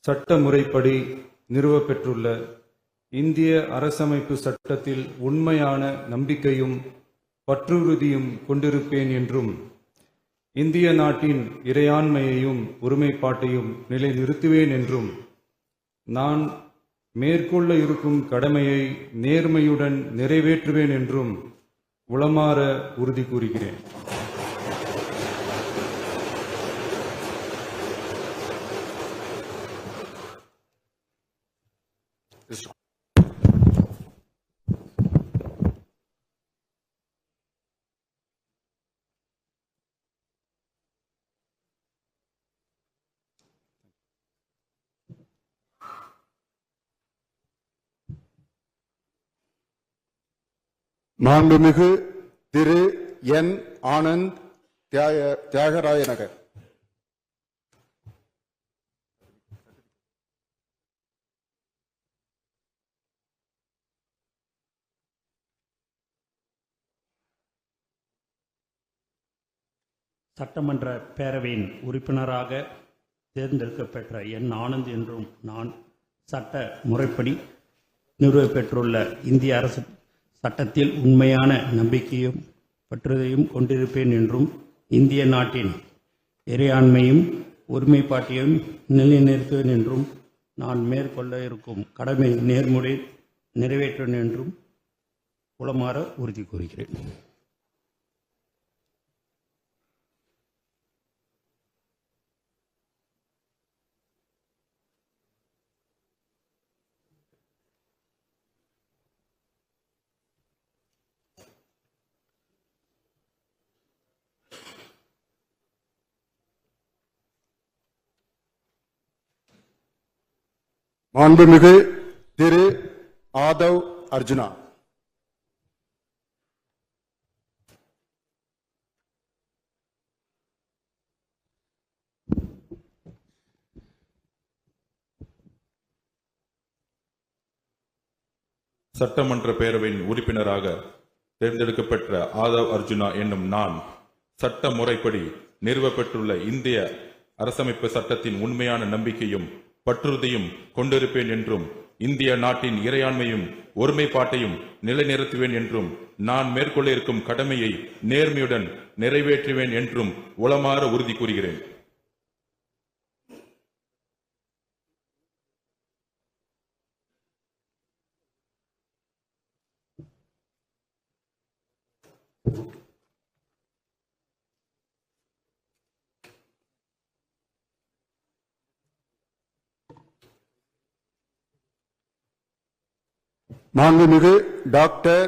சட்ட முறைப்படி நிறுவப்பெற்றுள்ள இந்திய அரசமைப்பு சட்டத்தில் உண்மையான நம்பிக்கையும் பற்றுறுதியும் கொண்டிருப்பேன் என்றும் இந்திய நாட்டின் இறையாண்மையையும் ஒருமைப்பாட்டையும் நிலைநிறுத்துவேன் என்றும் நான் மேற்கொள்ள இருக்கும் கடமையை நேர்மையுடன் நிறைவேற்றுவேன் என்றும் உளமாற உறுதி கூறுகிறேன். மாண்புமிகு திரு என் ஆனந்த் தியாகராய நகர். சட்டமன்ற பேரவையின் உறுப்பினராக தேர்ந்தெடுக்கப்பெற்ற என் ஆனந்த் என்றும் நான் சட்ட முறைப்படி நிறுவப்பெற்றுள்ள இந்திய அரசு சட்டத்தில் உண்மையான நம்பிக்கையும் பற்றுதையும் கொண்டிருப்பேன் என்றும் இந்திய நாட்டின் இறையாண்மையும் ஒருமைப்பாட்டையும் நிலைநிறுத்துவேன் என்றும் நான் மேற்கொள்ள இருக்கும் கடமை நேர்முறை நிறைவேற்றுவேன் என்றும் உளமாற உறுதி கூறுகிறேன். மாண்புமிகு திரு ஆதவ் அர்ஜுனா. சட்டமன்ற பேரவையின் உறுப்பினராக தேர்ந்தெடுக்கப்பெற்ற ஆதவ் அர்ஜுனா என்னும் நான் சட்ட முறைப்படி நிறுவப்பெற்றுள்ள இந்திய அரசமைப்பு சட்டத்தின் உண்மையான நம்பிக்கையும் பற்றுறுதியும் கொண்டிருப்பேன் என்றும் இந்திய நாட்டின் இறையாண்மையும் ஒருமைப்பாட்டையும் நிலைநிறுத்துவேன் என்றும் நான் மேற்கொள்ள இருக்கும் கடமையை நேர்மையுடன் நிறைவேற்றுவேன் என்றும் உளமாற உறுதி கூறுகிறேன். மாண்புமிகு டாக்டர்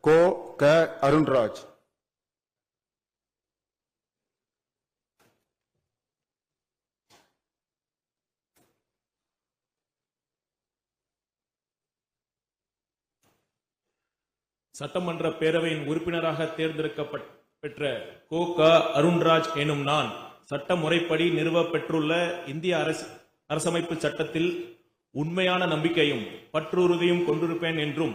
கோ க அருண்ராஜ். சட்டமன்ற பேரவையின் உறுப்பினராக தேர்ந்தெடுக்கப்பெற்ற கோ க அருண்ராஜ் எனும் நான் சட்ட முறைப்படி நிறுவப்பெற்றுள்ள இந்திய அரசமைப்பு சட்டத்தில் உண்மையான நம்பிக்கையும் பற்றுறுதியும் கொண்டிருப்பேன் என்றும்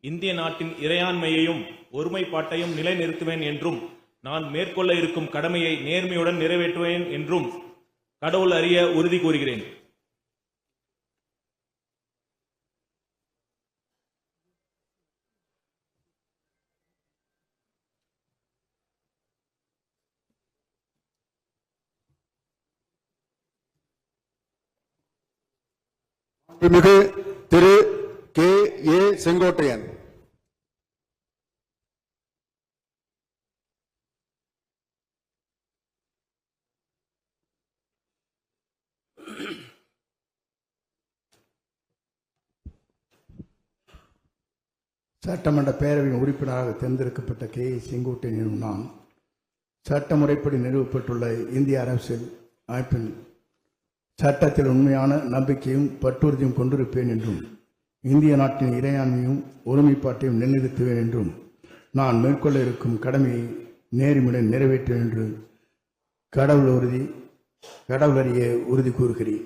இந்திய நாட்டின் இறையாண்மையையும் ஒருமைப்பாட்டையும் நிலைநிறுத்துவேன் என்றும் நான் மேற்கொள்ள இருக்கும் கடமையை நேர்மையுடன் நிறைவேற்றுவேன் என்றும் கடவுள் அறிய உறுதி கூறுகிறேன். மிகு திரு கே ஏ செங்கோட்டையன். சட்டமன்ற பேரவையின் உறுப்பினராக தேர்ந்தெடுக்கப்பட்ட கே ஏ செங்கோட்டையன் எனும் நான் சட்ட முறைப்படி நிறுவப்பட்டுள்ள இந்திய அரசியல் அமைப்பின் சட்டத்தில் உண்மையான நம்பிக்கையும் பற்றுறுதியும் கொண்டிருப்பேன் என்றும் இந்திய நாட்டின் இறையாண்மையும் ஒருமைப்பாட்டையும் நிலைநிறுத்துவேன் என்றும் நான் மேற்கொள்ள இருக்கும் கடமையை நேர்மையுடன் நிறைவேற்றுவேன் என்று கடவுள் அறிய உறுதி கூறுகிறேன்.